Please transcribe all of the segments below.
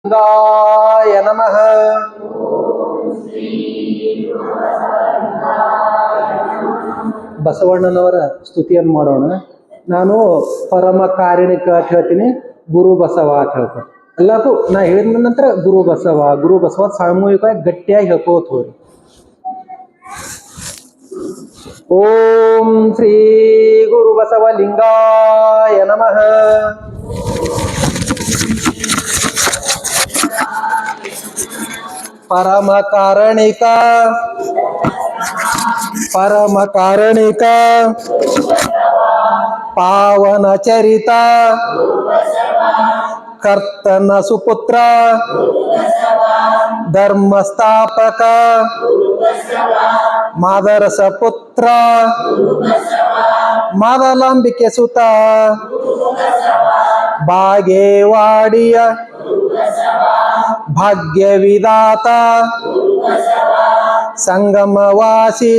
ಲಿಂಗಾಯ ನಮಃ. ಬಸವಣ್ಣನವರ ಸ್ತುತಿಯನ್ನು ಮಾಡೋಣ. ನಾನು ಪರಮ ಕಾರುಣಿಕ ಅಂತ ಹೇಳ್ತೀನಿ, ಗುರು ಬಸವ ಅಂತ ಹೇಳ್ತೀನಿ. ಎಲ್ಲಕ್ಕೂ ನಾ ಹೇಳಿದ ನಂತರ ಗುರು ಬಸವ ಸಾಮೂಹಿಕವಾಗಿ ಗಟ್ಟಿಯಾಗಿ ಹೇಳ್ಕೋತ ಹೋಗ್ರಿ. ಓಂ ಶ್ರೀ ಗುರು ಬಸವ ಲಿಂಗಾಯ ನಮಃ. ಪರಮ ಕಾರಣಿಕ ಪಾವನ ಚರಿತ ಕರ್ತನ ಸುಪುತ್ರ ಧರ್ಮಸ್ಥಾಪಕ ಮಾದರಸ ಪುತ್ರ ಮಾದಲಾಂಬಿಕೆ ಸುತ ಬಾಗೇವಾಡಿಯ ಭಾಗ್ಯ ವಿಧಾತ ಸಂಗಮವಾಸಿ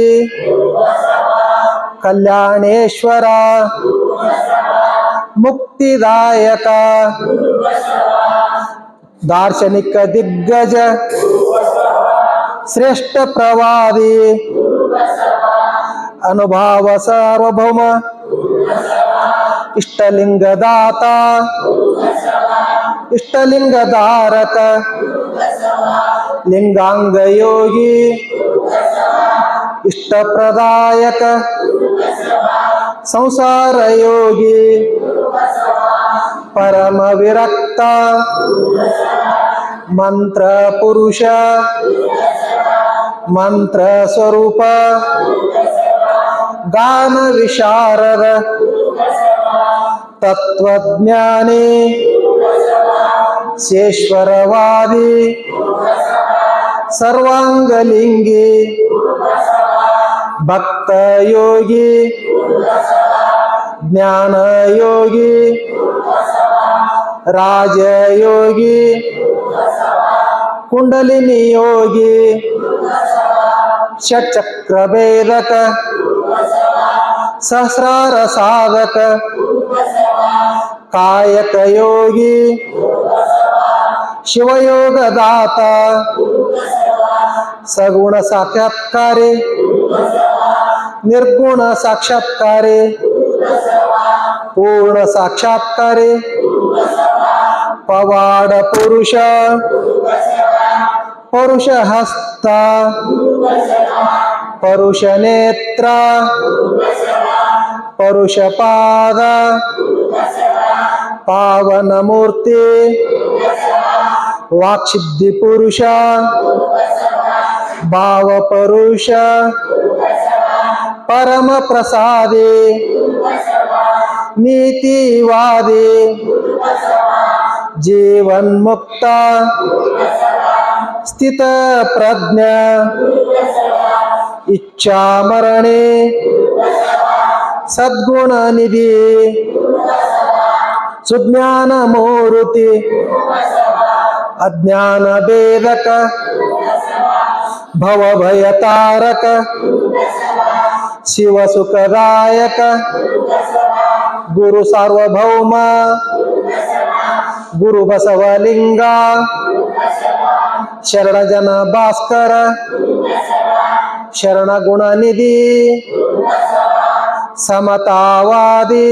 ಕಲ್ಯಾಣೇಶ್ವರ ಮುಕ್ತಿದಾಯಕ ದಾರ್ಶನಿಕ ದಿಗ್ಗಜ ಶ್ರೇಷ್ಠ ಪ್ರವಾದಿ ಅನುಭವ ಸಾರ್ವಭೌಮ ಇಷ್ಟಲಿಂಗದಾತ ಇಷ್ಟಲಿಂಗಧಾರಕ ಲಿಂಗಾಂಗ ಯೋಗಿ ಇಷ್ಟಪ್ರದಾಯಕ ಸಂಸಾರ ಯೋಗಿ ಪರಮ ವಿರಕ್ತ ಮಂತ್ರ ಪುರುಷ ಮಂತ್ರ ಸ್ವರೂಪ ಗಾನ ವಿಶಾರದ ತತ್ವಜ್ಞಾನಿ ಶೇಶ್ವರವಾದಿ ಸರ್ವಾಂಗಲಿಂಗಿ ಭಕ್ತ ಯೋಗಿ ಜ್ಞಾನ ಯೋಗಿ ರಾಜಯೋಗಿ ಕುಂಡಲಿನಿ ಯೋಗಿ ಷಟ್ಚಕ್ರ ಭೇದಕ ಸಹಸ್ರಾರ ಸಾಧಕ ಕಾಯಕ ಯೋಗಿ ಶಿವಯೋಗದಾತ ಸಗುಣ ಸಾಕ್ಷಾತ್ಕಾರಿ ನಿರ್ಗುಣ ಸಾಕ್ಷಾತ್ಕಾರಿ ಪೂರ್ಣ ಸಾಕ್ಷಾತ್ಕಾರಿ ಪವಾಡ ಪುರುಷ ಪರುಷ ಹಸ್ತ ಪರುಷ ನೇತ್ರ ಪರುಷ ಪಾದ ಪಾವನ ಮೂರ್ತಿ ವಾಕ್ಸಿದ್ಧಿ ಪುರುಷ ಭಾವ ಪರುಷ ಪರಮ ಪ್ರಸಾದಿ ನೀತಿವಾದಿ ಜೀವನ್ಮುಕ್ತ ಸ್ಥಿತ ಪ್ರಜ್ಞ ಇಚ್ಛಾಮರಣೆ ಸದ್ಗುಣ ನಿಧಿ ಸುಜ್ಞಾನ ಮೂರ್ತಿ ಅಜ್ಞಾನ ಭೇದಕ ಭವ ಭಯ ತಾರಕ ಶಿವ ಸುಖದಾಯಕ ಗುರು ಸಾರ್ವಭೌಮ ಗುರು ಬಸವಲಿಂಗ ಶರಣ ಜನ ಭಾಸ್ಕರ ಶರಣ ಗುಣ ನಿಧಿ ಸಮತಾವಾದಿ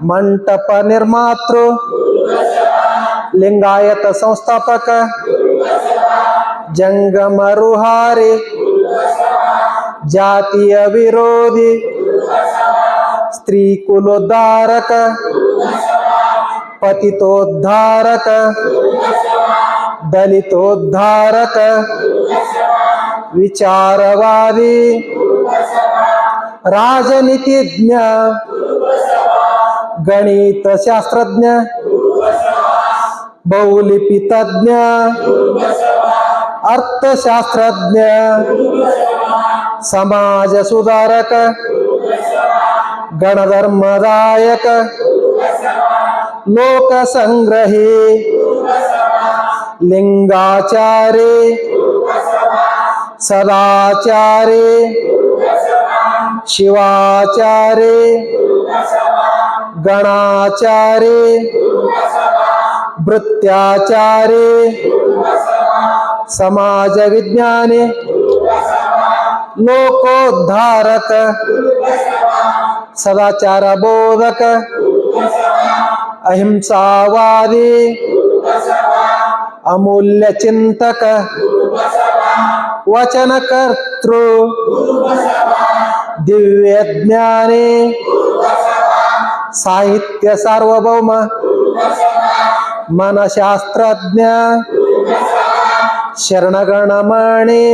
ಮಂಟಪ ನಿರ್ಮಾತೃ ಲಿಂಗಾಯತ ಸಂಸ್ಥಾಪಕ ಜಂಗಮ ರುಹಾರಿ ಜಾತಿಯ ವಿರೋಧಿ ಸ್ತ್ರೀ ಕುಲೋದ್ಧಾರಕ ಪತಿತೋದ್ಧಾರಕ ದಲಿತೋದ್ಧಾರಕ ವಿಚಾರವಾದಿ ರಾಜನೀತಿಜ್ಞ ಗಣಿತ ಶಾಸ್ತ್ರಜ್ಞ ಬಹುಲಿಪಿ ತಜ್ಞ ಅರ್ಥಶಾಸ್ತ್ರಜ್ಞ ಸಮಾಜ ಸುಧಾರಕ ಗಣಧರ್ಮದಾಯಕ ಲೋಕ ಸಂಗ್ರಹಿ ಲಿಂಗಾಚಾರಿ ಸದಾಚಾರಿ ಶಿವಾಚಾರಿ ಗಣಾಚಾರಿ ಭೃತ್ಯಾಚಾರೇ ಸಮಾಜ ವಿಜ್ಞಾನಿ ಲೋಕೋದ್ಧಾರಕ ಸದಾಚಾರ ಬೋಧಕ ಅಹಿಂಸಾವಾದಿ ಅಮೂಲ್ಯ ಚಿಂತಕ ವಚನಕರ್ತೃ ದಿವ್ಯ ಜ್ಞಾನಿ ಸಾಹಿತ್ಯ ಸಾರ್ವಭೌಮ ಮನಶಾಸ್ತ್ರಜ್ಞ ಶರಣಗಣಮಣಿ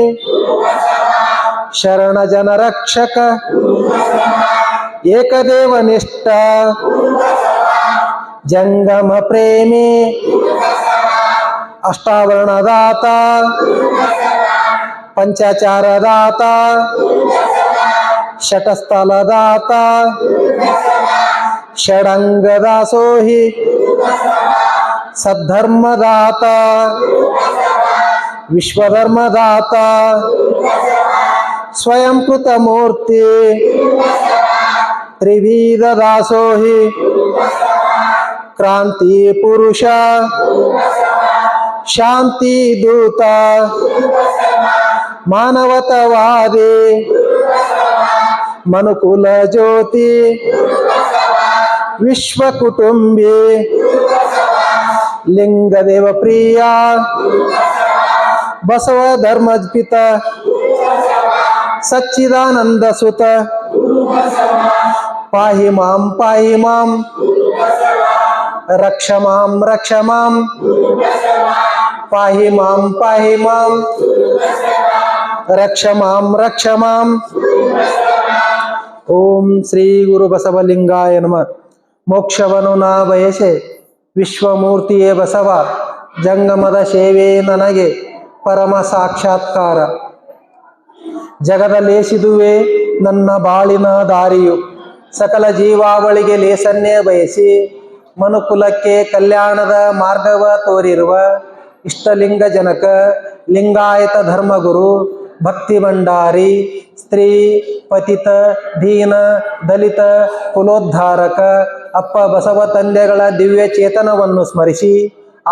ಶರಣ ಜನ ರಕ್ಷಕ ಏಕದೇವನಿಷ್ಠ ಜಂಗಮ ಪ್ರೇಮಿ ಅಷ್ಟಾವರಣದಾತ ಪಂಚಾಚಾರದಾತ ಶಟಸ್ಥಲದಾತ ಷಡಂಗದಾಸೋಹಿ ಸದ್ಧರ್ಮದಾತ ವಿಶ್ವಧರ್ಮದಾತ ಸ್ವಯಂಕೃತ ಮೂರ್ತಿ ತ್ರಿವಿಧ ದಾಸೋಹಿ ಕ್ರಾಂತಿ ಪುರುಷ ಶಾಂತಿ ದೂತ ಮಾನವತವಾದಿ ಮನುಕುಲ ಜ್ಯೋತಿ ವಿಶ್ವ ಕುಟುಂಬಿ ಲಿಂಗದೇವ ಪ್ರಿಯ ಬಸವ ಧರ್ಮಪಿತ ಸಚ್ಚಿದಾನಂದ ಸುತ ಪಾಹಿ ಮಾಂ ರಕ್ಷ ಮಾಂ ಪಾಹಿ ಮಾಂ ರಕ್ಷ ಮಾಂ ಓಂ ಶ್ರೀ ಗುರು ಬಸವಲಿಂಗಾಯ ನಮಃ. ಮೋಕ್ಷವನು ನಾ ಬಯಸೆ ವಿಶ್ವಮೂರ್ತಿಯೇ ಬಸವ ಜಂಗಮದ ಸೇವೆ ನನಗೆ ಪರಮ ಸಾಕ್ಷಾತ್ಕಾರ. ಜಗದ ಲೇಸಿದುವೆ ನನ್ನ ಬಾಳಿನ ದಾರಿಯು ಸಕಲ ಜೀವಾವಳಿಗೆ ಲೇಸನ್ನೇ ಬಯಸಿ ಮನುಕುಲಕ್ಕೆ ಕಲ್ಯಾಣದ ಮಾರ್ಗವ ತೋರಿರುವ ಇಷ್ಟಲಿಂಗ ಜನಕ ಲಿಂಗಾಯತ ಧರ್ಮಗುರು ಭಕ್ತಿ ಭಂಡಾರಿ ಸ್ತ್ರೀ ಪತಿತ ದೀನ ದಲಿತ ಕುಲೋದ್ಧಾರಕ ಅಪ್ಪ ಬಸವ ತಂದೆಗಳ ದಿವ್ಯ ಚೇತನವನ್ನು ಸ್ಮರಿಸಿ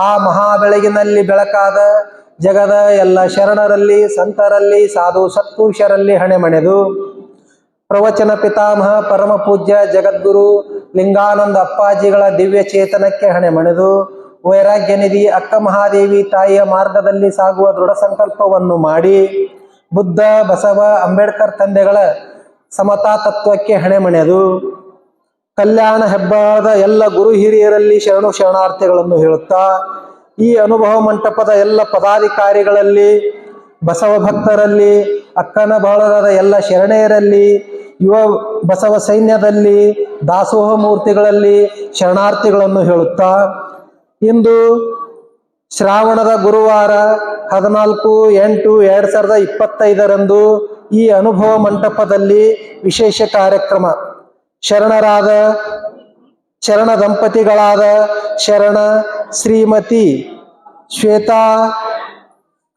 ಆ ಮಹಾ ಬೆಳಗಿನಲ್ಲಿ ಬೆಳಕಾದ ಜಗದ ಎಲ್ಲ ಶರಣರಲ್ಲಿ ಸಂತರಲ್ಲಿ ಸಾಧು ಸತ್ಪುರುಷರಲ್ಲಿ ಹಣೆಮಣೆದು ಪ್ರವಚನ ಪಿತಾಮಹ ಪರಮ ಪೂಜ್ಯ ಜಗದ್ಗುರು ಲಿಂಗಾನಂದ ಅಪ್ಪಾಜಿಗಳ ದಿವ್ಯ ಚೇತನಕ್ಕೆ ಹಣೆಮಣೆದು ವೈರಾಗ್ಯ ನಿಧಿ ಅಕ್ಕ ಮಹಾದೇವಿ ತಾಯಿಯ ಮಾರ್ಗದಲ್ಲಿ ಸಾಗುವ ದೃಢ ಸಂಕಲ್ಪವನ್ನು ಮಾಡಿ ಬುದ್ಧ ಬಸವ ಅಂಬೇಡ್ಕರ್ ತಂದೆಗಳ ಸಮತಾ ತತ್ವಕ್ಕೆ ಹಣೆಮಣೆದು ಕಲ್ಯಾಣ ಹೆಬ್ಬಾಳದ ಎಲ್ಲ ಗುರು ಹಿರಿಯರಲ್ಲಿ ಶರಣು ಶರಣಾರ್ಥಿಗಳನ್ನು ಹೇಳುತ್ತಾ ಈ ಅನುಭವ ಮಂಟಪದ ಎಲ್ಲ ಪದಾಧಿಕಾರಿಗಳಲ್ಲಿ ಬಸವ ಭಕ್ತರಲ್ಲಿ ಅಕ್ಕನ ಬಳಗದ ಎಲ್ಲ ಶರಣೆಯರಲ್ಲಿ ಯುವ ಬಸವ ಸೈನ್ಯದಲ್ಲಿ ದಾಸೋಹ ಮೂರ್ತಿಗಳಲ್ಲಿ ಶರಣಾರ್ಥಿಗಳನ್ನು ಹೇಳುತ್ತಾ ಇಂದು ಶ್ರಾವಣದ ಗುರುವಾರ 14/8/2025 ಈ ಅನುಭವ ಮಂಟಪದಲ್ಲಿ ವಿಶೇಷ ಕಾರ್ಯಕ್ರಮ ಶರಣ ದಂಪತಿಗಳಾದ ಶರಣ ಶ್ರೀಮತಿ ಶ್ವೇತಾ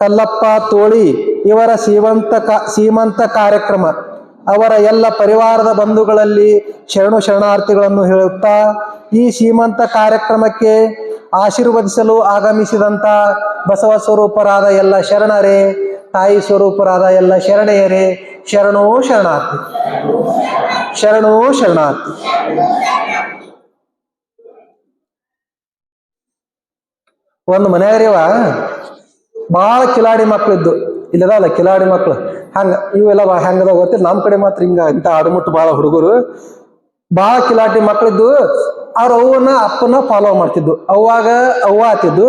ಕಲ್ಲಪ್ಪ ತೋಳಿ ಇವರ ಸೀಮಂತ ಕಾರ್ಯಕ್ರಮ. ಅವರ ಎಲ್ಲ ಪರಿವಾರದ ಬಂಧುಗಳಲ್ಲಿ ಶರಣು ಶರಣಾರ್ಥಿಗಳನ್ನು ಹೇಳುತ್ತಾ ಈ ಸೀಮಂತ ಕಾರ್ಯಕ್ರಮಕ್ಕೆ ಆಶೀರ್ವದಿಸಲು ಆಗಮಿಸಿದಂತ ಬಸವ ಸ್ವರೂಪರಾದ ಎಲ್ಲ ಶರಣರೇ, ತಾಯಿ ಸ್ವರೂಪರಾದ ಎಲ್ಲ ಶರಣೆಯರೇ, ಶರಣೋ ಶರಣಾರ್ಥಿ, ಶರಣೋ ಶರಣಾರ್ಥಿ. ಒಂದು ಮನೆಯವರಿವ ಭಾಳ ಕಿಲಾಡಿ ಮಕ್ಳಿದ್ದು, ಇಲ್ಲದಲ್ಲ ಕಿಲಾಡಿ ಮಕ್ಳು ಹಂಗ ಇವೆಲ್ಲ ಹೆಂಗದ ಗೊತ್ತಿಲ್ಲ. ನಮ್ಮ ಕಡೆ ಮಾತ್ರ ಹಿಂಗ ಇಂಥ ಆಡುಮುಟ್ಟು ಭಾಳ ಹುಡುಗರು ಭಾಳ ಕಿಲಾಟಿ ಮಕ್ಳಿದ್ದು. ಅವ್ರ ಅವ್ವನ ಅಪ್ಪನ ಫಾಲೋ ಮಾಡ್ತಿದ್ದು. ಅವಾಗ ಅವ್ವ ಆತಿದ್ದು,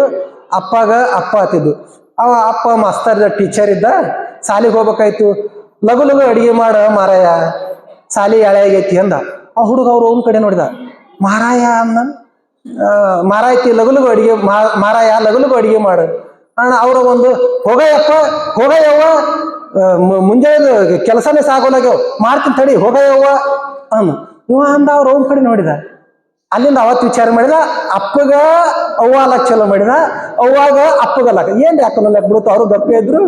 ಅಪ್ಪಾಗ ಅಪ್ಪ ಆತಿದ್ದು. ಅವ ಅಪ್ಪ ಮಾಸ್ತರ್ ಟೀಚರ್ ಇದ್ದ. ಸಾಲಿಗೆ ಹೋಗ್ಬೇಕಾಯ್ತು, ಲಘು ಲಘು ಅಡಿಗೆ ಮಾಡ ಮಾರಾಯ, ಸಾಲಿ ಎಳೆಯಾಗೈತಿ ಅಂದ. ಆ ಹುಡುಗ ಅವ್ರ ಅವ್ನ ಕಡೆ ನೋಡಿದ, ಮಾರಾಯ ಅಂದ. ಮಾರಾಯ್ತಿ ಲಘು ಲಘು ಅಡಿಗೆ ಮಾರಾಯ ಲಘು ಲಘು ಅಡಿಗೆ ಮಾಡು ಅಣ್ಣ. ಅವ್ರ ಒಂದು ಹೋಗಯ್ಯಪ್ಪ ಹೋಗಯ್ಯವ್ವ, ಮುಂಜಾನೆ ಕೆಲಸನೇ ಸಾಗೋಲಾಗ್ಯವ, ಮಾಡ್ತೀನಿ ತಡಿ ಹೋಗಯ್ಯವ್ವ ಅನ್ನ. ಇವ ಅಂದ ಅವ್ರ ಅವ್ನ ಕಡೆ ನೋಡಿದ. ಅಲ್ಲಿಂದ ಅವತ್ತು ವಿಚಾರ ಮಾಡಿದ, ಅಪ್ಪಗ ಅವ್ವಾಲಕ್ ಚಲೋ ಮಾಡಿದ, ಅವ್ವಾಗ ಅಪ್ಪಗಲ್ಲಕ ಏನ್ರಿ ಅಕ್ಕನಲ್ಲಕ್ ಬಿಡುತ್ತ. ಅವ್ರು ಗಪ್ಪೆ ಇದ್ರು.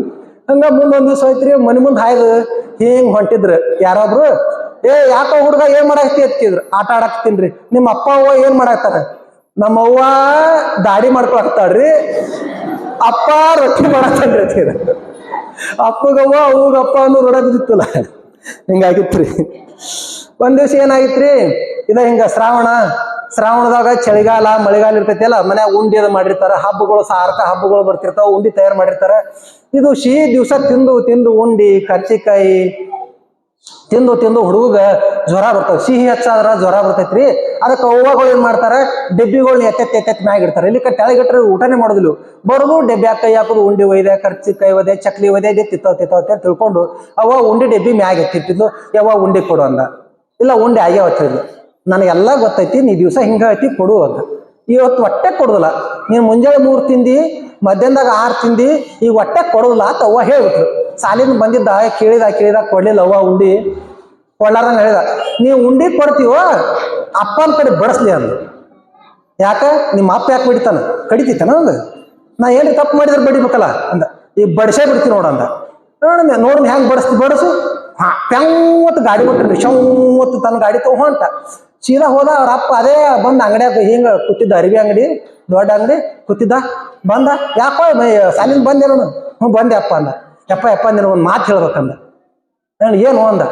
ಹಂಗ ಮುಂದೊಂದ್ ದಿವ್ಸ ಹೋಯ್ತ್ರಿ, ಮನೆ ಮುಂದೆ ಹಾಯ್ದು ಹಿಂಗ್ ಹೊಂಟಿದ್ರು ಯಾರೊಬ್ರು. ಯಾಕ ಹುಡುಗ ಏನ್ ಮಾಡಾಕ್ತಿ ಎತ್ತಿದ್ರು. ಆಟ ಆಡಾಕ್ತೀನ್ರಿ. ನಿಮ್ಮ ಅಪ್ಪ ಅವ್ವ ಏನ್ ಮಾಡಾಕ್ತಾರ? ನಮ್ಮವ್ವ ದಾಡಿ ಮಾಡ್ಕೊಳ್ತಾಳ್ರಿ, ಅಪ್ಪ ರೊಟ್ಟಿ ಮಾಡತ್ತನ್ರಿ ಅಂತೀರ. ಅಪ್ಪಗವ್ವ ಅವ್ಗಪ್ಪ ಅನ್ನೋ ರೋಡ ಬಿದ್ದಿತ್ತಲ್ಲ, ಹಿಂಗಾಗಿತ್ರಿ. ಒಂದ್ ದಿವ್ಸ ಏನಾಗಿತ್ರಿ, ಹಿಂಗ ಶ್ರಾವಣದಾಗ ಚಳಿಗಾಲ ಮಳೆಗಾಲ ಇರ್ತೈತಿ ಅಲ್ಲ, ಮನ್ಯಾಗ ಉಂಡಿ ಅದು ಮಾಡಿರ್ತಾರ, ಹಬ್ಬಗಳು ಸಾರ್ಕ ಹಬ್ಬಗಳು ಬರ್ತಿರ್ತಾವ, ಉಂಡಿ ತಯಾರು ಮಾಡಿರ್ತಾರ. ಇದು ಸಿಹಿ ದಿವ್ಸ ತಿಂದು ತಿಂದು ಉಂಡಿ ಕರ್ಚಿಕಾಯಿ ತಿಂದು ಹುಡುಗ ಜ್ವರ ಬರ್ತಾವ. ಸಿಹಿ ಹೆಚ್ಚಾದ್ರ ಜ್ವರ ಬರ್ತೈತ್ರಿ. ಅದಕ್ಕೆ ಅವ್ವಗಳು ಏನ್ ಮಾಡ್ತಾರ, ಡೆಬ್ಬಿಗಳನ್ನ ಎತ್ತೆತ್ತಿ ಮ್ಯಾಗ ಇಡ್ತಾರೆ. ಇಲ್ಲಿ ತೆಳಗಿಟ್ರೆ ಊಟನೇ ಮಾಡೋದಿಲ್ಲ. ಬರೋದು ಡೆಬ್ಬಿ ಕೈ ಹಾಕೋದು, ಉಂಡಿ ಒಯ್ದೆ, ಕರ್ಚಿಕಾಯಿ ಒಯ್ದೆ, ಚಕ್ಲಿ ಒಯ್ದೆ, ತಿತ್ತಾವ ತಿಳ್ಕೊಂಡು ಅವ ಉಂಡಿ ಡೆಬ್ಬಿ ಮ್ಯಾಗ ಎತ್ತಿಟ್ಟಿದ್ಲು. ಯಾವಾಗ ಉಂಡಿ ಕೊಡು ಅಂದ. ಇಲ್ಲ ಉಂಡಿ ಆಗ್ಯಾವ ಹೇಳಿದ್ಲು. ನನಗೆಲ್ಲ ಗೊತ್ತೈತಿ, ನೀ ದಿವಸ ಹಿಂಗ ಐತಿ ಕೊಡು ಅಂತ. ಇವತ್ತು ಹೊಟ್ಟೆ ಕೊಡುದಿಲ್ಲ, ನೀನ್ ಮುಂಜಾನೆ 3 ತಿಂದಿ, ಮಧ್ಯಾಹ್ನದಾಗ 6 ತಿಂದಿ, ಈಗ ಹೊಟ್ಟೆ ಕೊಡುದಿಲ್ಲ ಅಂತ ಅವ್ವ ಹೇಳ್ಬಿಟ್ರು. ಸಾಲಿನ ಬಂದಿದ್ದ ಕೇಳಿದ ಕೊಡ್ಲಿಲ್ಲ ಅವ್ವ ಉಂಡಿ. ಕೊಳ್ಳಾರಂಗ ಹೇಳಿದ, ನೀವು ಉಂಡಿ ಕೊಡ್ತೀವೋ ಅಪ್ಪನ ಕಡೆ ಬಡಿಸ್ಲಿ ಅಂದ. ಯಾಕ ನಿಮ್ಮ ಅಪ್ಪ ಯಾಕೆ ಬಿಡ್ತಾನ, ಕಡಿತಾನ ಅಂದ. ನಾ ಏನ್ರಿ ತಪ್ಪು ಮಾಡಿದ್ರೆ ಬಡಿಬೇಕಲ್ಲ ಅಂದ. ಈ ಬಡಿಸೇ ಬಿಡ್ತೀನಿ ನೋಡಂದ. ನೋಡ್ ಹೆಂಗ್ ಬಡಿಸು. ಪೆಂವತ್ತು ಗಾಡಿ ಬಿಟ್ರಿ, ಶಂವತ್ತು ತನ್ನ ಗಾಡಿ ತಗೋ ಅಂತ ಸೀದಾ ಹೋದ. ಅವ್ರ ಅಪ್ಪ ಅದೇ ಬಂದ ಅಂಗಡಿಯಾಗ ಹಿಂಗ ಕೂತಿದ್ದ, ಅರಿವಿ ಅಂಗಡಿ ದೊಡ್ಡ ಅಂಗಡಿ ಕೂತಿದ್ದ. ಬಂದ, ಯಾಕೋ ಸಾಲಿನ ಬಂದೇನು? ಬಂದೆ ಅಪ್ಪ ಅಂದ. ಯಪ್ಪ ನೀನು ಒಂದು ಮಾತು ಹೇಳ್ಬೇಕಂದ. ಏನು ಅಂದ,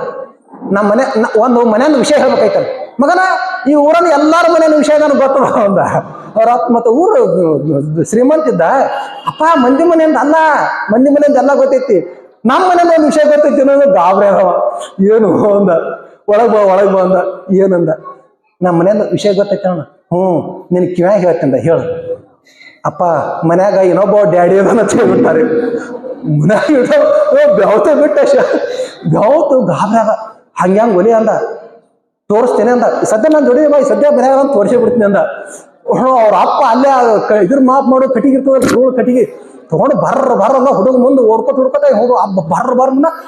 ನಮ್ಮ ಮನೆ ಒಂದು ಮನೆಯನ್ನ ವಿಷಯ ಹೇಳ್ಬೇಕಾಯ್ತಲ್ಲ. ಮಗನ ಈ ಊರಲ್ಲಿ ಎಲ್ಲಾರ ಮನೆಯ ವಿಷಯ ನನಗೆ ಗೊತ್ತದ ಅಂದ. ಅವ್ರ ಅಪ್ಪ ಮತ್ತೆ ಊರು ಶ್ರೀಮಂತ ಇದ್ದ. ಅಪ್ಪ ಮಂದಿ ಮನೆಯಿಂದ ಅಲ್ಲ, ಮಂದಿ ಮನೆಯಿಂದ ಎಲ್ಲ ಗೊತ್ತೈತಿ, ನಮ್ಮ ಮನೆಯಿಂದ ಒಂದು ವಿಷಯ ಗೊತ್ತೈತಿ ಅನ್ನೋದು ಗಾಬರಿ ಅದಾವ. ಏನು ಅಂದ. ಒಳಗ್ ಬಾ ಅಂದ. ಏನಂದ, ನಮ್ಮ ಮನೆಯಿಂದ ವಿಷಯ ಗೊತ್ತೈತಿ ಅಣ್ಣ. ನಿನ್ ಕಿವ್ಯಾಗ ಹೇಳ್ತಿಂದ ಹೇಳು. ಅಪ್ಪ ಮನ್ಯಾಗ ಇನ್ನೊಬ್ಬ ಡ್ಯಾಡಿ ಅದನ್ನ ಹೇಳ್ಬಿಟ್ಟಾರೆ. ಮನ್ಯಾಗ ಬೆವತ ಬಿಟ್ಟ ಬೆವತು ಗಾಬರಿ ಅದ. ಹಂಗ್ಯಾಂಗ ಒಲಿ ಅಂದ. ತೋರಿಸ್ತೇನೆ ಅಂದ. ಸದ್ಯ ನಾನು ಜೋಡಿ ಬಾ, ಸದ್ಯ ಮನ್ಯಾಗ ಅಂತ ತೋರಿಸಿ ಬಿಡ್ತೀನಿ ಅಂದ. ಅವ್ರ ಅಪ್ಪ ಅಲ್ಲೇ ಇದ್ರ ಮಾಪ್ ಮಾಡೋ ಕಟ್ಟಿಗೆ ಇರ್ತದ, ಧೂಳು ಕಟ್ಟಿಗೆ ತಗೊಂಡು ಬರ್ರ ಹುಡುಗ ಮುಂದೆ ಹುಡ್ಕೋತ ಹೋಗು. ಬರ್ರ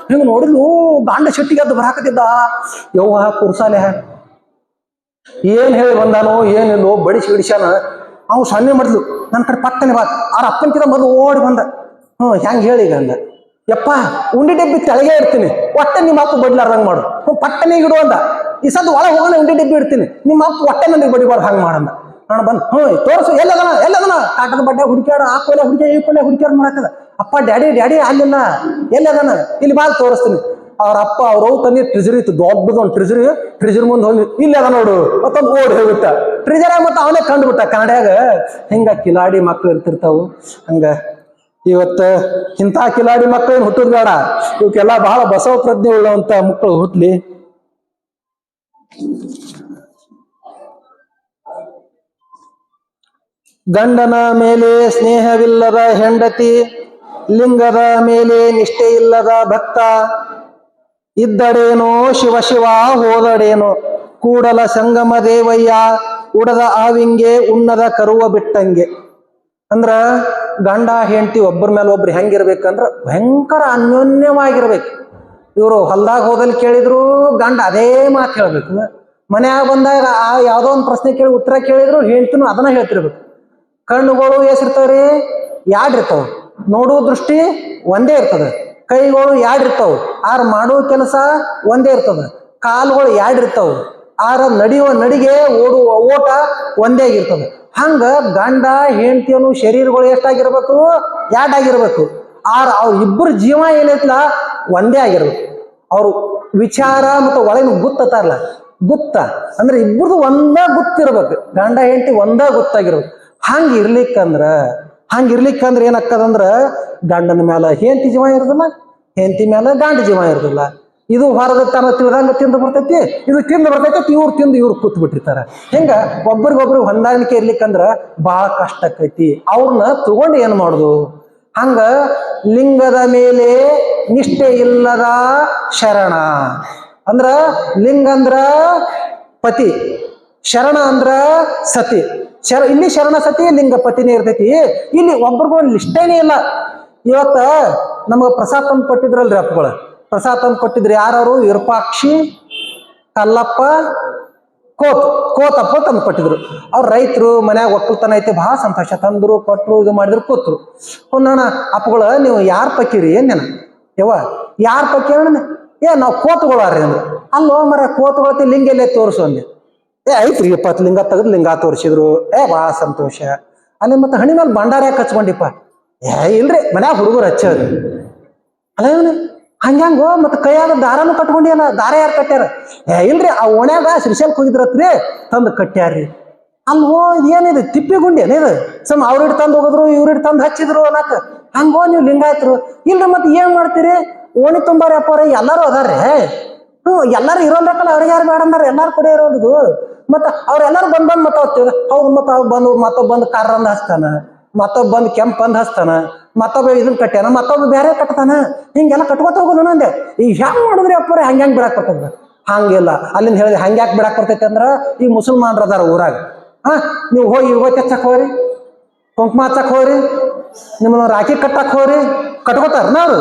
ಹಿಂಗ ನೋಡಿದ್ಲು ಗಾಂಡ ಶೆಟ್ಟಿಗೆ ಅದು ಬರಾಕತ್ತಿದ್ದ. ಯವ್ವ ಕುರ್ಸಾಲೆ ಏನ್ ಹೇಳಿ ಬಂದಾನೋ ಏನಿಲ್ಲೋ ಬಡಿಸಿ ಬಿಡಿಸ್ಯಾನ. ಅವ್ ಸನ್ನೆ ಮಾಡಿದ್ಲು. ನನ್ನ ಕಡೆ ಪಟ್ಟನೆ ಬಾ. ಅವ್ರ ಅಪ್ಪನ್ಕಿಂತ ಮೊದಲು ಓಡಿ ಬಂದ. ಹೆಂಗ್ ಹೇಳಿ ಈಗ ಅಂದ. ಯಪ್ಪ ಉಂಡಿ ಡಬ್ಬಿ ತೆಳಗೆ ಇಡ್ತೀನಿ, ಒಟ್ಟೆ ನಿಮ್ಮ ಅಪ್ಪ ಬಡ್ಲಾರ್ದಂಗ್ ಮಾಡು. ಪಟ್ಟನೆ ಇಡು ಅಂದ. ಈ ಸದ್ ಒಳಗೆ ಹೋಗೋಣ, ಉಂಡಿ ಡಬ್ಬಿ ಇಡ್ತೀನಿ, ನಿಮ್ಮ ಅಪ್ಪ ಒಟ್ಟೆ ನನಗೆ ಬಡಿಬಾರ್ದು ಹಂಗೆ ಮಾಡಂದ. ನಾನು ಬಂದ್ ತೋರ್ಸು, ಎಲ್ಲದನ ಕಾಟದ ಬಡ್ಡೆ ಹುಡುಕ್ಯಾಡ, ಆ ಕೊಲೆ ಹುಡುಕ್ಯ ಈ ಕೊಲೆ ಹುಡುಕ್ಯಾಡ ಮಾಡಾಕದ. ಅಪ್ಪ ಡ್ಯಾಡಿ ಅಲ್ಲಿಲ್ಲ, ಎಲ್ಲದನ ಇಲ್ಲಿ ಬಾ ತೋರಿಸ್ತೀನಿ. ಅವ್ರ ಅಪ್ಪ ಅವ್ರವ್ ತಂದಿ ಟ್ರಿಜರಿ ಇತ್ತು, ದೊಡ್ಡದೊಂದು ಟ್ರಿಜರ್ ಮುಂದೆ ಹೋಗಿ ಇಲ್ಲ ಅದ ನೋಡು ಮತ್ತೊಂದು ಓಡಿ ಹೋಗ್ಬಿಟ್ಟ. ಟ್ರಿಜರ್ ಮತ್ತೆ ಅವನೇ ಕಂಡುಬಿಟ್ಟ. ಕನ್ನಡ್ಯಾಗ ಹಿಂಗ ಕಿಲಾಡಿ ಮಕ್ಳು ಇರ್ತಿರ್ತಾವು. ಹಂಗ ಇವತ್ತ ಇಂಥ ಕಿಲಾಡಿ ಮಕ್ಕಳೇನು ಹುಟ್ಟುದ್ ಬೇಡ, ಇವಕ್ಕೆಲ್ಲ ಬಹಳ ಬಸವ ಪ್ರಜ್ಞೆ ಉಳ್ಳವಂತ ಮಕ್ಕಳು ಹುಟ್ಲಿ. ಗಂಡನ ಮೇಲೆ ಸ್ನೇಹವಿಲ್ಲದ ಹೆಂಡತಿ, ಲಿಂಗದ ಮೇಲೆ ನಿಷ್ಠೆ ಇಲ್ಲದ ಭಕ್ತ, ಇದ್ದಡೇನೋ ಶಿವ ಹೋದಡೇನೋ, ಕೂಡಲ ಸಂಗಮ ದೇವಯ್ಯ, ಉಡದ ಆವಿಂಗೆ ಉಣ್ಣದ ಕರುವ ಬಿಟ್ಟಂಗೆ. ಅಂದ್ರ ಗಂಡ ಹೆಂಡತಿ ಒಬ್ಬರ ಮೇಲೆ ಒಬ್ರು ಹೆಂಗಿರ್ಬೇಕಂದ್ರ ಭಯಂಕರ ಅನ್ಯೋನ್ಯವಾಗಿರ್ಬೇಕು. ಇವರು ಹೊಲ್ದಾಗ ಹೋದಲ್ಲಿ ಕೇಳಿದ್ರು ಗಂಡ ಅದೇ ಮಾತು ಹೇಳ್ಬೇಕು. ಮನ್ಯಾಗ ಬಂದಾಗ ಯಾವ್ದೋ ಒಂದು ಪ್ರಶ್ನೆ ಕೇಳಿ ಉತ್ತರ ಕೇಳಿದ್ರು ಹೆಂಡ್ತಿನೂ ಅದನ್ನ ಹೇಳ್ತಿರ್ಬೇಕು. ಕಣ್ಣುಗಳು ಎಷ್ಟಿರ್ತಾವ್ರಿ? 2 ಇರ್ತಾವ. ನೋಡುವ ದೃಷ್ಟಿ ಒಂದೇ ಇರ್ತದ. ಕೈಗಳು 2 ಇರ್ತಾವ. ಆರ್ ಮಾಡುವ ಕೆಲಸ ಒಂದೇ ಇರ್ತದ. ಕಾಲುಗಳು 2 ಇರ್ತಾವ. ಆರ ನಡೆಯುವ ನಡಿಗೆ ಓಡುವ ಓಟ ಒಂದೇ ಆಗಿರ್ತದ. ಹಂಗ ಗಂಡ ಹೆಂಡತಿಯನ್ನು ಶರೀರಗಳು ಎಷ್ಟಾಗಿರ್ಬೇಕು? 2 ಆಗಿರ್ಬೇಕು. ಅವ್ರ ಇಬ್ಬರು ಜೀವ ಏನೈತ್ಲ ಒಂದೇ ಆಗಿರ್ಬೇಕು. ಅವ್ರು ವಿಚಾರ ಮತ್ತು ಒಳಗಿನ ಗುತ್ತತಾರಲ್ಲ, ಗುತ್ತ ಅಂದ್ರೆ ಇಬ್ಬರದು ಒಂದ ಗುತ್ತಿರ್ಬೇಕು. ಗಂಡ ಹೆಂಡತಿ ಒಂದ ಗುತ್ತಾಗಿರ್ಬೇಕು. ಹಂಗಿರ್ಲಿಕ್ಕಂದ್ರ ಏನಾಕ್ಕದಂದ್ರ ಗಂಡನ ಮೇಲೆ ಹೆಂಡತಿ ಜೀವ ಇರೋದಿಲ್ಲ, ಹೆಂಡತಿ ಮೇಲೆ ಗಂಡ ಜೀವ ಇರೋದಿಲ್ಲ. ಇದು ಹೊರಗ ತನ ತಿಳಿದಂಗ ತಿಂದು ಬರ್ತೈತಿ, ಇದು ತಿಂದು ಬರ್ತೈತಿ, ಇವ್ರು ತಿಂದು ಇವ್ರು ಕೂತ್ ಬಿಟ್ಟಿರ್ತಾರ. ಹಿಂಗ ಒಬ್ರಿಗೊಬ್ರಿಗೆ ಹೊಂದಾಣಿಕೆ ಇರ್ಲಿಕ್ಕಂದ್ರ ಬಹಳ ಕಷ್ಟ ಆಕೈತಿ. ಅವ್ರನ್ನ ತಗೊಂಡು ಏನ್ ಮಾಡುದು? ಹಂಗ ಲಿಂಗದ ಮೇಲೆ ನಿಷ್ಠೆ ಇಲ್ಲದ ಶರಣ ಅಂದ್ರ, ಲಿಂಗ ಅಂದ್ರ ಪತಿ, ಶರಣ ಅಂದ್ರ ಸತಿ. ಇಲ್ಲಿ ಶರಣ ಸತಿ, ಲಿಂಗ ಪತಿನೇ ಇರ್ತೈತಿ. ಇಲ್ಲಿ ಒಬ್ರಿಗೊಂದು ನಿಷ್ಠೆನೇ ಇಲ್ಲ. ಇವತ್ತ ನಮಗ ಪ್ರಸಾದ ತಂದು ಕೊಟ್ಟಿದ್ರಲ್ರಿ ಅಪ್ಪಗಳು, ಪ್ರಸಾದ ತಂದು ಕೊಟ್ಟಿದ್ರಿ ಯಾರು? ವಿರೂಪಾಕ್ಷಿ, ಕಲ್ಲಪ್ಪ, ಕೋತಪ್ಪ ತಂದು ಕೊಟ್ಟಿದ್ರು. ಅವ್ರ ರೈತರು, ಮನ್ಯಾಗ ಒಕ್ಕಲ್ತನ ಐತಿ, ಬಹಳ ಸಂತೋಷ. ತಂದ್ರು, ಕೊಟ್ರು, ಇದು ಮಾಡಿದ್ರು, ಕೂತ್ರು. ಹೊನ್ನಣ ಅಪ್ಪಗಳ ನೀವು ಯಾರ್ ಪಕ್ಕಿರಿ ಏನೇನ? ಯವ್ವ ಯಾರ್ ಪಕ್ಕಿ ಅಣ್ಣ? ನಾವು ಕೋತುಗಳಾರ್ರಿ ಅಂದ್ರು. ಅಲ್ಲೋ ಮರ ಕೋತುಗಳತಿ ಲಿಂಗ ಎಲ್ಲೇ ತೋರಿಸು ಅಂದೆ. ಐತ್ರಿ 20 ಲಿಂಗ ತೆಗೆದು ಲಿಂಗ ತೋರಿಸಿದ್ರು. ಭಾಳ ಸಂತೋಷ. ಅಲ್ಲಿ ಮತ್ತೆ ಹಣಿ ಮೇಲೆ ಭಂಡಾರ ಯಾಕೆ ಹಚ್ಕೊಂಡಿಪ್ಪ? ಇಲ್ರಿ ಮನ್ಯಾಗ ಹುಡುಗರು ಹಚ್ಚವ್ರಿ. ಅಲ್ಲ ಇವನು ಹಂಗ್ಯಾಂಗೋ ಮತ್ತೆ ಕೈಯಾಗ ದಾರನು ಕಟ್ಕೊಂಡಿಯಲ್ಲ, ದಾರ ಯಾರು ಕಟ್ಟ್ಯಾರ? ಇಲ್ರಿ ಆ ಓಣ್ಯಾಗ ಶ್ರೀಶೈಲಕ್ಕೆ ಹೋಗಿದ್ರತ್ರಿ, ತಂದು ಕಟ್ಟ್ಯಾರ್ರಿ. ಅಲ್ವೋ ಇದೇನಿದೆ ತಿಪ್ಪಿ ಗುಂಡಿ ಏನಿದೆ? ಅವ್ರ ಇಟ್ಟು ತಂದು ಹೋಗಿದ್ರು, ಇವ್ರ ಇಟ್ಟು ತಂದು ಹಚ್ಚಿದ್ರು ಅನ್ನಕ. ಹಂಗೋ ನೀವು ಲಿಂಗಾಯತ್ರು. ಇಲ್ರಿ ಮತ್ತೆ ಏನ್ ಮಾಡ್ತೀರಿ? ಓಣಿ ತುಂಬಾರಿ ಅಪ್ಪಾರ ಎಲ್ಲಾರು ಅದಾರ್ರಿ. ಎಲ್ಲಾರು ಇರೋಲ್ರಕ್ಕಲ್ಲ, ಅವ್ರಿಗೆ ಯಾರು ಬೇಡ ಅಂದಾರ, ಎಲ್ಲಾರು ಕೂಡ ಇರೋದು. ಮತ್ತ ಅವ್ರೆಲ್ಲಾರು ಬಂದ್ ಮತ್ತ ಅವ್ರು ಮತ್ತ ಬಂದು ಮತ್ತೊಬ್ಬ ಬಂದು ಕಾರ ಅಂದ್ ಹಚ್ತಾನ, ಮತ್ತೊಬ್ಬ ಬಂದು ಕೆಂಪ್ ಬಂದ್ ಹಚ್ತಾನ, ಮತ್ತೊಬ್ಬ ಇದನ್ನ ಕಟ್ಟ್ಯಾನ, ಮತ್ತೊಬ್ಬ ಬೇರೆ ಕಟ್ತಾನ. ಹಿಂಗೆಲ್ಲ ಕಟ್ಕೋತ ಹೋಗೋದು ನಂದೆ. ಈಗ ಹೆಂಗ್ ಮಾಡಿದ್ರಿ ಅಪ್ಪಾರ? ಹಂಗ್ಯಾಂಗ್ ಬಿಡಾಕ್ ಬರ್ತದ? ಹಂಗಿಲ್ಲ. ಅಲ್ಲಿಂದ ಹೇಳಿದ್ರೆ ಹಂಗ್ಯಾಕ್ ಬಿಡಾಕ್ ಬರ್ತೈತಿ ಅಂದ್ರ, ಈ ಮುಸಲ್ಮಾನ್ರ ಅದಾರ ಊರಾಗ. ನೀವು ಹೋಗಿ ಇವತ್ತು ಹಚ್ಚಕ್ ಹೋಗ್ರಿ, ಕುಂಕುಮ ಹಚ್ಚಕ್ ಹೋಗ್ರಿ, ನಿಮ್ಮನ್ನ ರಾಖಿ ಕಟ್ಟಕ್ ಹೋಗ್ರಿ, ಕಟ್ಕೋತಾರ ನಾವು?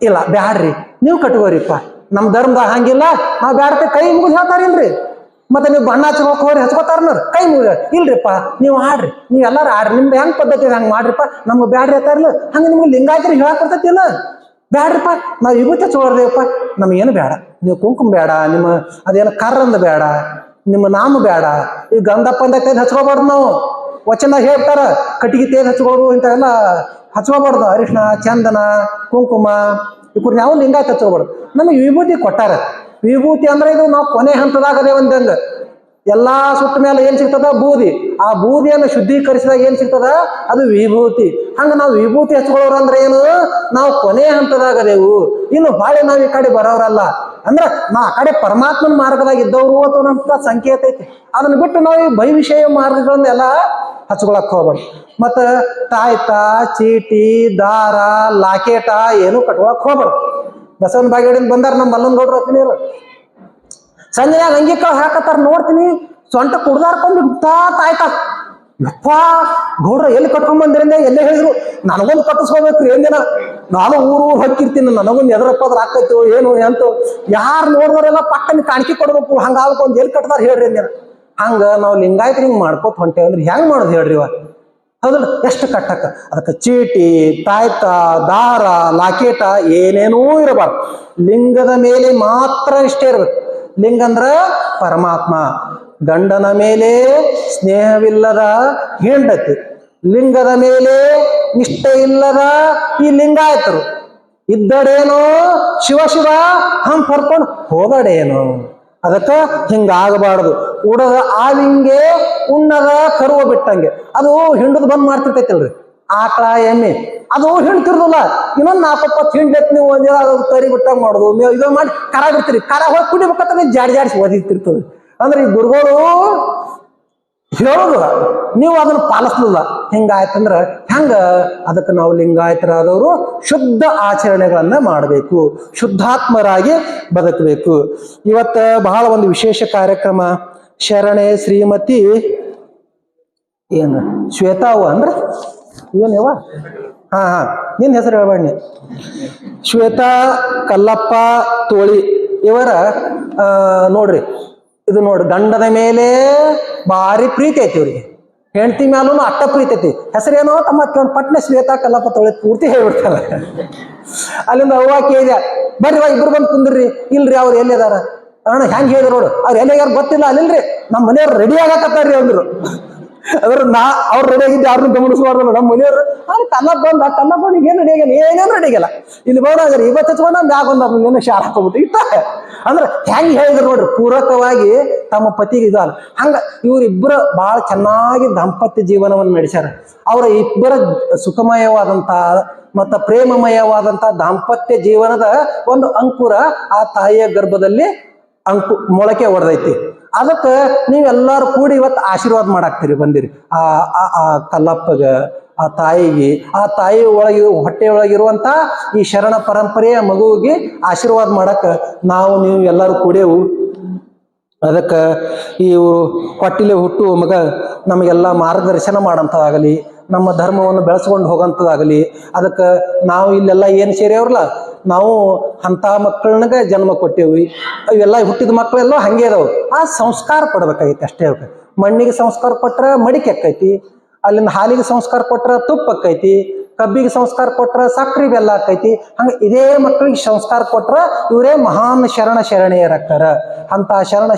ಇಲ್ಲ ಬ್ಯಾಡ್ರಿ, ನೀವು ಕಟ್ಕೋರಿಪ್ಪ. ನಮ್ ಧರ್ಮದಾಗ ಹಂಗಿಲ್ಲ, ನಾವ್ ಬ್ಯಾಡತೆ ಕೈ ಮುಗಿದು ಹೇಳ್ತಾರಿಲ್ರಿ. ಮತ್ತೆ ನೀವು ಬಣ್ಣ ಹಚ್ಕೋಕ್ ಹೋಗ್ರಿ, ಹಚ್ಕೋತಾರ ಕೈ ಮುಗಿದ. ಇಲ್ರಿಪ್ಪ ನೀವು ಆಡ್ರಿ, ನೀವ್ ಎಲ್ಲಾರು ಆಡ್ರಿ, ನಿಮ್ದು ಹೆಂಗ್ ಪದ್ಧತಿ ಹಂಗ್ ಮಾಡ್ರಿಪ್ಪ, ನಮ್ಗೆ ಬ್ಯಾಡ್ರಿ ಹೇಳ್ತಾರಿಲ್ಲ. ಹಂಗ ನಿಮ್ಗೆ ಲಿಂಗಾಯತ್ರಿ ಹೇಳಕ್ ಬರ್ತೈತಿಲ್ಲ? ಬ್ಯಾಡ್ರಿಪ್ಪ, ನಾವ್ ವಿಭೂತಿ ಹಚ್ಕೊಳ್ದೇವಪ್ಪ, ನಮಗೇನು ಬೇಡ. ನೀವು ಕುಂಕುಮ ಬೇಡ, ನಿಮ್ಮ ಅದೇನು ಕರ್ರಂದ ಬೇಡ, ನಿಮ್ಮ ನಾಮ ಬೇಡ, ಈ ಗಂಧಪ್ಪಂದ ತೇದ್ ಹಚ್ಕೋಬಾರ್ದು. ನಾವು ವಚನ ಹೇಳ್ತಾರ, ಕಟ್ಟಿಗೆ ತೇದ್ ಹಚ್ಕೋರು ಇಂಥವೆಲ್ಲ ಹಚ್ಕೋಬಾರ್ದು. ಅರಿಶಿಣ, ಚಂದನ, ಕುಂಕುಮ ಇವ್ರು ನಾವು ಲಿಂಗಾಯತ್ ಹಚ್ಕೋಬಾರ್ದು. ನಮಗೆ ವಿಭೂತಿ ಕೊಟ್ಟಾರ. ವಿಭೂತಿ ಅಂದ್ರೆ ಇದು ನಾವು ಕೊನೆ ಹಂತದಾಗದೇ ಒಂದಂಗ. ಎಲ್ಲಾ ಸುಟ್ಟ ಮೇಲೆ ಏನ್ ಸಿಗ್ತದ? ಬೂದಿ. ಆ ಬೂದಿಯನ್ನು ಶುದ್ಧೀಕರಿಸಿದಾಗ ಏನ್ ಸಿಗ್ತದ? ಅದು ವಿಭೂತಿ. ಹಂಗ ನಾವು ವಿಭೂತಿ ಹಚ್ಕೊಳ್ಳೋರು ಅಂದ್ರೆ ಏನು? ನಾವು ಕೊನೆ ಹಂತದಾಗದೇವು. ಇನ್ನು ಬಾಳೆ ನಾವ್ ಈ ಕಡೆ ಬರೋರಲ್ಲ. ಅಂದ್ರ ನಾ ಆ ಕಡೆ ಪರಮಾತ್ಮನ ಮಾರ್ಗದಾಗ ಇದ್ದವರು ಅಥವಾ ನಮ್ಗೆ ಸಂಕೇತ ಐತಿ. ಅದನ್ನ ಬಿಟ್ಟು ನಾವು ಈ ಭವಿಷ್ಯ ಮಾರ್ಗಗಳನ್ನೆಲ್ಲ ಹಚ್ಕೊಳಕ್ ಹೋಗ್ಬಾರ್ದು. ಮತ್ತ ತಾಯ್ತ, ಚೀಟಿ, ದಾರ, ಲಾಕೇಟ ಏನು ಕಟ್ಕೊಳಕ್ ಹೋಗ್ಬಾರ್ದು. ಬಸವನ ಬಾಗೇಡಿಂದ ಬಂದಾರ ನಮ್ಮ ಮಲ್ಲನ್ ಗೌಡ್ರು ಹತ್ತಿನೀರು. ಸಂಜೆನಾಗ ಅಂಗಿ ಕಾಳು ಹಾಕತ್ತಾರ, ನೋಡ್ತೀನಿ ಸೊಂಟ ಕುಡ್ದಾರ್ಕೊಂಡು ತಾಯ್ತ. ಯಪ್ಪ ಗೌಡ್ರ ಎಲ್ಲಿ ಕಟ್ಕೊಂಡ್ ಬಂದ್ರಿಂದ ಎಲ್ಲೇ ಹೇಳಿದ್ರು, ನನಗೊಂದು ಕಟ್ಟಿಸ್ಕೋಬೇಕ್ರಿ ಏನ್ದಿನ, ನಾನು ಊರು ಹಕ್ಕಿರ್ತೀನಿ, ನನಗೊಂದು ಎದ್ರಪ್ಪದ್ರ ಹಾಕೈತು ಏನು ಎಂತ ಯಾರು ನೋಡಿದ್ರೆಲ್ಲ ಪಟ್ಟನ ಕಾಣಿಕೆ ಕೊಡ್ಬೇಕು. ಹಂಗಾಗಬೇಕು ಒಂದು ಎಲ್ಲಿ ಕಟ್ತಾರ ಹೇಳ್ರಿ ಅಂದಿನ. ಹಂಗ ನಾವು ಲಿಂಗಾಯತ್ರಿ ಹಿಂಗ್ ಮಾಡ್ಕೋತ ಹೊಂಟೇವೆ ಅಂದ್ರೆ ಹೆಂಗ್ ಮಾಡೋದು ಹೇಳ್ರಿ? ಇವ ಹೌದಲ್ಲ, ಎಷ್ಟು ಕಟ್ಟಕ್ಕ? ಅದಕ್ಕೆ ಚೀಟಿ, ತಾಯ್ತ, ದಾರ, ಲಾಕೇಟ ಏನೇನೂ ಇರಬಾರ್ದು. ಲಿಂಗದ ಮೇಲೆ ಮಾತ್ರ ಇಷ್ಟೇ ಇರ್ಬೇಕು. ಲಿಂಗ ಅಂದ್ರ ಪರಮಾತ್ಮ. ಗಂಡನ ಮೇಲೆ ಸ್ನೇಹವಿಲ್ಲದ ಹೆಂಡತಿ, ಲಿಂಗದ ಮೇಲೆ ನಿಷ್ಠೆ ಇಲ್ಲದ ಈ ಲಿಂಗಾಯತರು. ಇದ್ದಡೇನೋ ಶಿವ ಶಿವ ಹಂ ಕರ್ಕೊಂಡು ಹೋದಡೇನು. ಅದಕ್ಕ ಹಿಂಗಾಗಬಾರದು. ಉಡದ ಆವಿಂಗೆ ಉಣ್ಣದ ಕರುವ ಬಿಟ್ಟಂಗೆ. ಅದು ಹಿಂಡದ್ ಬಂದ್ ಮಾಡ್ತಿರ್ತೈತಿಲ್ರಿ, ಆಕಳ ಎಮ್ಮೆ ಅದು ಹಿಂಡ್ತಿರ್ದಲ್ಲ. ಇನ್ನೊಂದ್ 4-20 ಹಿಂಡ್ಲತ್ ನೀವು ಅದು ತರಿ ಬಿಟ್ಟಂಗ್ ಮಾಡುದು, ನೀವು ಇದೋ ಮಾಡಿ ಕರ ಬಿಡ್ತೀರಿ. ಕರ ಹೋಗಿ ಕುಡಿಬೇಕಂತ ಜಾಡಿಸಿ ಓದಿತಿರ್ತದೆ. ಅಂದ್ರೆ ಈ ಗುರುಗಳು ಹೇಳೋದು ನೀವು ಅದನ್ನ ಪಾಲಿಸ್ಲಿಲ್ಲ. ಹಿಂಗಾಯ್ತಂದ್ರ ಹೆಂಗ? ಅದಕ್ಕೆ ನಾವು ಲಿಂಗಾಯತರಾದವರು ಶುದ್ಧ ಆಚರಣೆಗಳನ್ನ ಮಾಡಬೇಕು, ಶುದ್ಧಾತ್ಮರಾಗಿ ಬದುಕಬೇಕು. ಇವತ್ತ ಬಹಳ ಒಂದು ವಿಶೇಷ ಕಾರ್ಯಕ್ರಮ. ಶರಣೆ ಶ್ರೀಮತಿ ಏನು ಶ್ವೇತಾವ ಅಂದ್ರ ಏನೇವ? ಹಾ ನಿನ್ನ ಹೆಸರು ಹೇಳ್ಬೇಡಿ. ಶ್ವೇತಾ ಕಲ್ಲಪ್ಪ ತೋಳಿ ಇವರ ನೋಡ್ರಿ, ಇದು ನೋಡ್ರಿ, ಗಂಡದ ಮೇಲೆ ಭಾರಿ ಪ್ರೀತಿ ಐತಿ ಇವ್ರಿಗೆ, ಹೆಂಡತಿ ಮ್ಯಾಲೂ ಅಟ್ಟ ಪ್ರೀತಿ ಐತಿ. ಹೆಸರೇನೋ ತಮ್ಮ ಪಟ್ನೆ ಶ್ವೇತಾ ಕಲ್ಲಪ್ಪ ತೋಳಿ ಪೂರ್ತಿ ಹೇಳ್ಬಿಡ್ತಾರ. ಅಲ್ಲಿಂದ ಅವ್ವ ಕೇಳಿದೆ, ಬರ್ರಿ ಇಬ್ರು ಬಂದು ಕುಂದ್ರಿ. ಇಲ್ರಿ ಅವ್ರು ಎಲ್ಲಿದಾರ ಅಣ್ಣ? ಹೆಂಗ್ ಹೇಳಿದ್ರು ನೋಡು, ಅವ್ರು ಎಲ್ಲಿಗಾರ ಗೊತ್ತಿಲ್ಲ. ಅಲ್ಲಿಲ್ರಿ ನಮ್ಮ ಮನೆಯವ್ರು ರೆಡಿ ಆಗಕತ್ತಾರ್ರಿ ಅಂದ್ರು. ಅದ್ರ ಅವ್ರು ರೆಡಿ ಆಗಿದ್ದು ಯಾರನ್ನು ಗಮನಿಸಬಾರ್ದು. ನಮ್ಮ ಮನೆಯವ್ರು ಕಲ್ಲಪ್ಪ ಬಂದು ಏನು ರೆಡಿ ಆಗಿಲ್ಲ, ಏನೇನು ರೆಡಿ ಆಗಿಲ್ಲ. ಇಲ್ಲಿ ಬೋಡಾಗ್ರಿ ಇವತ್ತು ಹಚ್ಕೊಂಡ ಮ್ಯಾಗ ಒಂದು ಶಾರ ಹಾಕೋಬಿಟ್ಟು ಇಟ್ಟ. ಅಂದ್ರೆ ಹೆಂಗ್ ಹೇಳಿದ್ರು ನೋಡ್ರಿ, ಪೂರಕವಾಗಿ ತಮ್ಮ ಪತಿಗೆ ಇದಾರ. ಹಂಗ ಇವ್ರಿಬ್ಬರ ಬಹಳ ಚೆನ್ನಾಗಿ ದಾಂಪತ್ಯ ಜೀವನವನ್ನು ನಡೆಸ್ಯಾರ. ಅವರ ಇಬ್ಬರ ಸುಖಮಯವಾದಂತ ಮತ್ತ ಪ್ರೇಮಮಯವಾದಂತ ದಾಂಪತ್ಯ ಜೀವನದ ಒಂದು ಅಂಕುರ ಆ ತಾಯಿಯ ಗರ್ಭದಲ್ಲಿ ಮೊಳಕೆ ಹೊಡೆದೈತಿ. ಅದಕ್ಕೆ ನೀವೆಲ್ಲರೂ ಕೂಡಿ ಇವತ್ತು ಆಶೀರ್ವಾದ ಮಾಡಾಕ್ತೀರಿ, ಬಂದಿರಿ ಆ ಕಲ್ಲಪ್ಪಗ, ಆ ತಾಯಿಗೆ, ಆ ತಾಯಿ ಹೊಟ್ಟೆಯೊಳಗಿರುವಂತ ಈ ಶರಣ ಪರಂಪರೆಯ ಮಗುವಿಗೆ ಆಶೀರ್ವಾದ ಮಾಡಕ್ಕ ನಾವು ನೀವು ಎಲ್ಲರೂ ಕೂಡೇವು. ಅದಕ್ಕೆ ಇವರು ಹೊಟ್ಟಿಲೆ ಹುಟ್ಟುವ ಮಗ ನಮಗೆಲ್ಲ ಮಾರ್ಗದರ್ಶನ ಮಾಡೋಂಥದ್ದಾಗಲಿ, ನಮ್ಮ ಧರ್ಮವನ್ನು ಬೆಳೆಸ್ಕೊಂಡು ಹೋಗೋಂಥದ್ದಾಗಲಿ. ಅದಕ್ಕೆ ನಾವು ಇಲ್ಲೆಲ್ಲ ಏನು ಸೇರಿಯವ್ರಲ್ಲ, ನಾವು ಅಂಥ ಮಕ್ಕಳನ್ನ ಜನ್ಮ ಕೊಟ್ಟೇವಿ. ಇವೆಲ್ಲ ಹುಟ್ಟಿದ ಮಕ್ಕಳೆಲ್ಲ ಹಂಗೆ ಇದಾವೆ. ಆ ಸಂಸ್ಕಾರ ಕೊಡ್ಬೇಕಾಗೈತಿ ಅಷ್ಟೇ. ಅವಕ್ಕೆ ಮಣ್ಣಿಗೆ ಸಂಸ್ಕಾರ ಕೊಟ್ರೆ ಮಡಿಕೆ ಆಕ್ಕೈತಿ, ಅಲ್ಲಿಂದ ಹಾಲಿಗೆ ಸಂಸ್ಕಾರ ಕೊಟ್ರೆ ತುಪ್ಪ ಆಕ್ಕೈತಿ, ಕಬ್ಬಿಗೆ ಸಂಸ್ಕಾರ ಕೊಟ್ರ ಸಕ್ರಿ ಬೆಲ್ಲ ಆಕೈತಿ. ಹಂಗ ಇದೇ ಮಕ್ಕಳಿಗೆ ಸಂಸ್ಕಾರ ಕೊಟ್ರ ಇವರೇ ಮಹಾನ್ ಶರಣೆಯರಾಗ್ತಾರ. ಅಂತ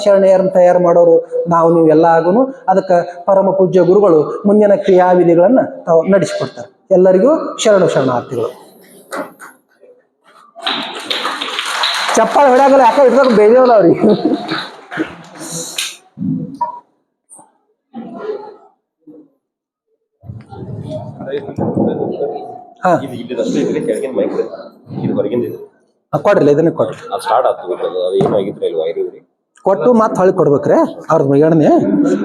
ಶರಣೆಯರನ್ನ ತಯಾರು ಮಾಡೋರು ನಾವು ನೀವೆಲ್ಲ ಆಗುನು. ಅದಕ್ಕೆ ಪರಮ ಪೂಜ್ಯ ಗುರುಗಳು ಮುಂದಿನ ಕ್ರಿಯಾವಿಧಿಗಳನ್ನ ತಾವು ನಡೆಸಿಕೊಡ್ತಾರೆ. ಎಲ್ಲರಿಗೂ ಶರಣಾರ್ಥಿಗಳು. ಚಪ್ಪಾಳೆ ಹೊಡ್ಯಾಗಲ್ಲ, ಯಾಕೆ ಇಡ್ಬೇಕು ಬೇಜವಲ್ಲ ಅವ್ರಿಗೆ. ಕೊಡ್ರಿ, ಇದನ್ನ ಕೊಡ್ರಿ. ಕೊಟ್ಟು ಮತ್ತೆ ಹೊಳಿ ಕೊಡ್ಬೇಕ್ರಿ. ಅವ್ರದ್ ಮಗಣನೆ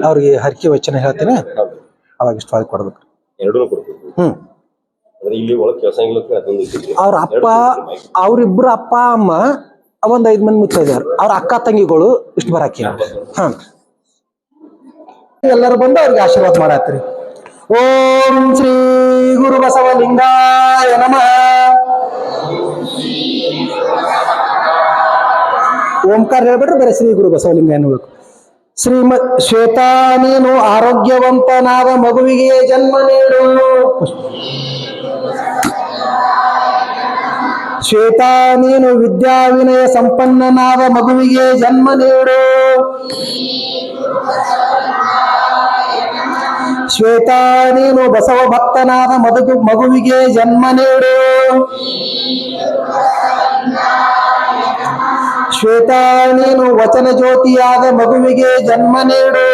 ಅವ್ರಿಗೆ ಹರಕೆ ವಚನ ಹೇಳ್ತೇನೆ, ಅವಾಗ ಇಷ್ಟು ಹೊಳಿ ಕೊಡ್ಬೇಕ್ರಿ. ಅವ್ರ ಅಪ್ಪ, ಅವ್ರಿಬ್ರು ಅಪ್ಪ ಅಮ್ಮ ಒಂದ್ 5 ಮಂದಿ ಮುಚ್ಚ ಇದಾರ. ಅವ್ರ ಅಕ್ಕ ತಂಗಿಗಳು ಇಷ್ಟು ಬರಾಕಿ. ಎಲ್ಲರೂ ಬಂದು ಅವ್ರಿಗೆ ಆಶೀರ್ವಾದ ಮಾಡತ್ರಿ. ಓಂ ಶ್ರೀ ಗುರು ಬಸವಲಿಂಗಾಯ ನಮಃ. ಓಂಕಾರ ಹೇಳ್ಬಿಟ್ರೆ ಬೇರೆ ಶ್ರೀ ಗುರು ಬಸವಲಿಂಗಾಯ ನೋಡ್ಬೇಕು. ಶ್ವೇತಾ ನೀನು ಆರೋಗ್ಯವಂತನಾದ ಮಗುವಿಗೆ ಜನ್ಮ ನೀಡು. ಶ್ವೇತಾ ನೀನು ವಿದ್ಯಾವಿನಯ ಸಂಪನ್ನನಾದ ಮಗುವಿಗೆ ಜನ್ಮ ನೀಡು. ಶ್ವೇತಾ ನೀನು ಬಸವ ಭಕ್ತನಾದ ಮಗುವಿಗೆ ಜನ್ಮ ನೀಡು. ಶ್ವೇತಾ ನೀನು ವಚನ ಜ್ಯೋತಿಯಾದ ಮಗುವಿಗೆ ಜನ್ಮ ನೀಡು.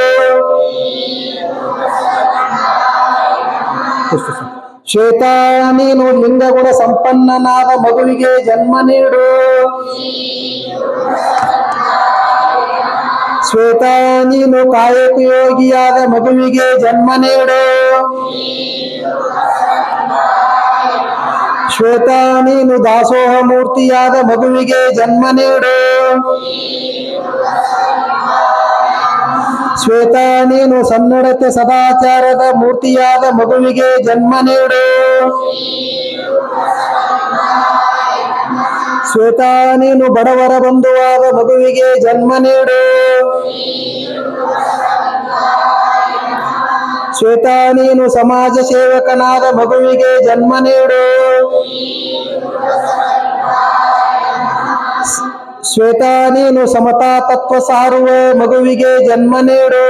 ಶ್ವೇತಾ ನೀನು ಲಿಂಗಗುಣ ಸಂಪನ್ನನಾದ ಮಗುವಿಗೆ ಜನ್ಮ ನೀಡು. ಶ್ವೇತಾ ನೀನು ಕಾಯಕಯೋಗಿಯಾದ ಮಗುವಿಗೆ ಜನ್ಮ ನೀಡು. ಶ್ವೇತಾ ನೀನು ದಾಸೋಹ ಮೂರ್ತಿಯಾದ ಮಗುವಿಗೆ ಜನ್ಮ ನೀಡು. ಶ್ವೇತಾ ನೀನು ಸನ್ನಡತೆ ಸದಾಚಾರದ ಮೂರ್ತಿಯಾದ ಮಗುವಿಗೆ ಜನ್ಮ ನೀಡು. ಶ್ವೇತಾ ನೀನು ಬಡವರ ಬಂಧುವಾದ ಮಗುವಿಗೆ ಜನ್ಮ ನೀಡು. ಶ್ವೇತಾ ನೀನು ಸಮಾಜ ಸೇವಕನಾದ ಮಗುವಿಗೆ ಜನ್ಮ ನೀಡು. ಶ್ವೇತಾ ನೀನು ಸಮತಾ ತತ್ವ ಸಾರುವ ಮಗುವಿಗೆ ಜನ್ಮ ನೀಡು.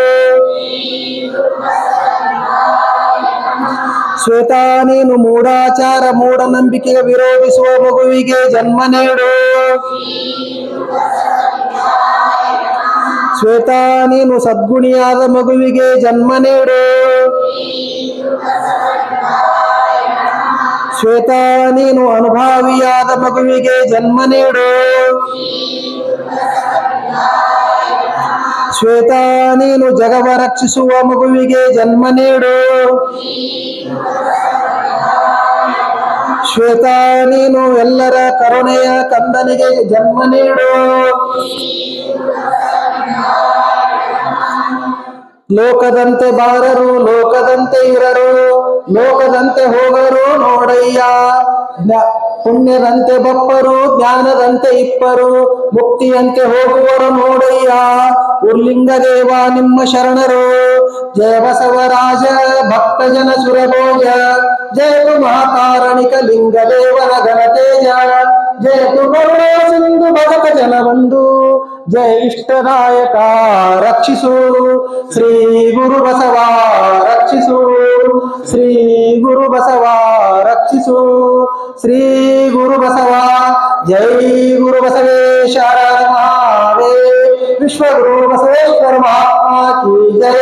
ಶ್ವೇತಾ ನೀನು ಮೂಢಾಚಾರ ಮೂಢನಂಬಿಕೆಗೆ ವಿರೋಧಿಸುವ ಮಗುವಿಗೆ ಜನ್ಮ ನೀಡು. ಶ್ವೇತಾ ನೀನು ಸದ್ಗುಣಿಯಾದ ಮಗುವಿಗೆ ಜನ್ಮ ನೀಡು. ಶ್ವೇತಾ ನೀನು ಅನುಭಾವಿಯಾದ ಮಗುವಿಗೆ ಜನ್ಮ ನೀಡು. ಶ್ವೇತಾ ನೀನು ಜಗವ ರಕ್ಷಿಸುವ ಮಗುವಿಗೆ ಜನ್ಮ ನೀಡು. ಶ್ವೇತಾ ನೀನು ಎಲ್ಲರ ಕರುಣೆಯ ಕಂದನಿಗೆ ಜನ್ಮ ನೀಡು. ಲೋಕದಂತೆ ಬಾರರು ಲೋಕದಂತೆ ಇರರು, ಲೋಕದಂತೆ ಹೋಗರು ನೋಡಯ್ಯ. ಪುಣ್ಯದಂತೆ ಬಪ್ಪರು ಜ್ಞಾನದಂತೆ ಇಪ್ಪರು, ಮುಕ್ತಿಯಂತೆ ಹೋಗುವರು ನೋಡಯ್ಯ. ಉರ್ಲಿಂಗದೇವ ನಿಮ್ಮ ಶರಣರು. ಜಯ ಬಸವರಾಜ ಭಕ್ತ ಜನ ಸುರಭೋಜ. ಜಯತು ಮಹಾಕಾರಣಿಕ ಲಿಂಗದೇವನ ಘನತೇಜ. ಜಯತು ಕರುಣ ಸಿಂಧು ಭಗತ ಜನ ಬಂಧು. ಜಯ ಇಷ್ಟದಾಯಕ ರಕ್ಷಿಸು ಶ್ರೀ ಗುರು ಬಸವ ರಕ್ಷಿಸು. ಶ್ರೀ ಗುರು ಬಸವ ರಕ್ಷಿಸು. ಶ್ರೀ ಗುರು ಬಸವ. ಜೈ ಗುರು ಬಸವೇಶ್ವರ ಮಹಾದೇವ್. ವಿಶ್ವಗುರು ಬಸವೇಶ್ವರ ಮಹಾತ್ಮ ಕಿ ಜೈ.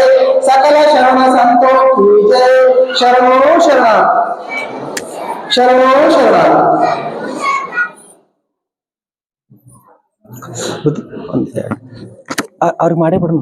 ಸಕಲ ಶರಣ ಸಂತೋ ಕಿ ಜೈ. ಶರಣೋ ಶರಣ, ಶರಣೋ ಶರಣ. ಅವ್ರಿಗೆ ಮಾಡೇ ಬಿಡೋಣ.